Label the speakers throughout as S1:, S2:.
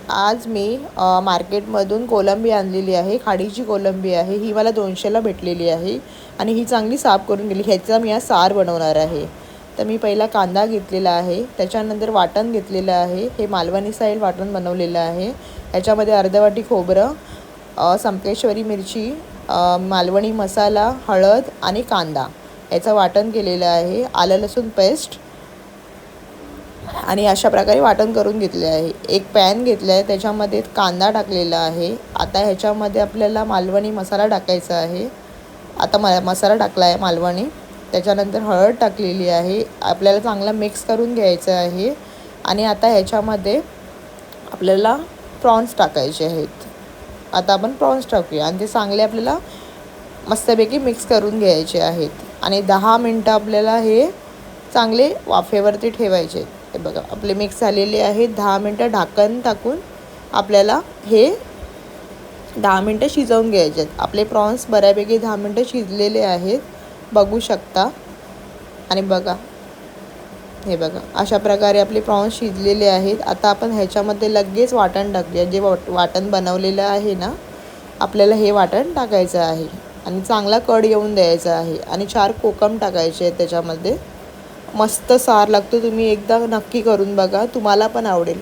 S1: आज मी मार्केटमधून कोलंबी आणलेली आहे, खाडीची कोलंबी आहे। ही मला 200ला भेटलेली आहे आणि ही चांगली साफ करून गेली। ह्याचा मी आज सार बनवणार आहे। तर मी पहिला कांदा घेतलेला आहे, त्याच्यानंतर वाटण घेतलेलं आहे। हे मालवणी स्टाईल वाटण बनवलेलं आहे। याच्यामध्ये अर्धा वाटी खोबरं, संकेश्वरी मिरची, मालवणी मसाला, हळद आणि कांदा याचं वाटण केलेलं आहे। आलं लसूण पेस्ट आणि अशा प्रकारे वाटण करून घेतले आहे। एक पॅन घेतला आहे, त्याच्यामध्ये कांदा टाकलेला आहे। आता ह्याच्यामध्ये आपल्याला मालवणी मसाला टाकायचा आहे। आता मसाला टाकला आहे मालवणी, त्याच्यानंतर हळद टाकलेली आहे। आपल्याला चांगला मिक्स करून घ्यायचं आहे आणि आता ह्याच्यामध्ये आपल्याला प्रॉन्स टाकायचे आहेत। आता आपण प्रॉन्स टाकूया आणि ते चांगले आपल्याला मस्तपैकी मिक्स करून घ्यायचे आहेत आणि 10 मिनटं आपल्याला हे चांगले वाफेवरती ठेवायचे। हे बघा आपले मिक्स झालेले आहेत। 10 मिनटं ढाकण टाकून आपल्याला हे 10 मिनटं शिजवून घ्यायचे आहेत। आपले प्रॉन्स बऱ्यापैकी 10 मिनटं शिजलेले आहेत, बघू शकता। आणि बघा, हे बघा अशा प्रकारे आपले प्रॉन्स शिजलेले आहेत। आता आपण ह्याच्यामध्ये लगेच वाटण टाकूया। जे वाटण बनवलेलं आहे ना, आपल्याला हे वाटण टाकायचं आहे आणि चांगला कढ येऊन द्यायचा आहे आणि 4 कोकम टाकायचे आहेत त्याच्यामध्ये। मस्त सार लागतो, तुम्ही एकदा नक्की करून बघा, तुम्हाला पण आवडेल।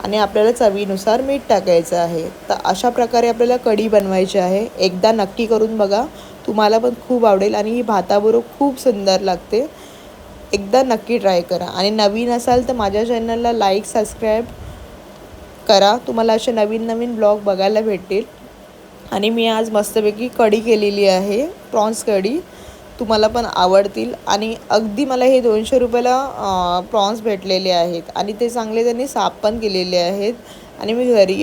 S1: आणि आपल्याला चवीनुसार मीठ टाकायचं आहे। तर अशा प्रकारे आपल्याला कढी बनवायची आहे। एकदा नक्की करून बघा, तुम्हाला पण खूप आवडेल आणि ही भाताबरोबर खूप सुंदर लागते। एकदा नक्की ट्राय करा आणि नवीन असाल तर माझ्या चॅनलला लाईक सबस्क्राईब करा, तुम्हाला असे नवीन नवीन ब्लॉग बघायला भेटतील। आणि मी आज मस्तपैकी कढी केलेली आहे, प्रॉन्स कढी, तुम्हाला पण आवडतील। आणि अगदी मला हे 200 रुपयाला प्रॉन्स भेटलेले आहेत आणि ते चांगले त्यांनी साफ पण केलेले आहेत आणि मी घरी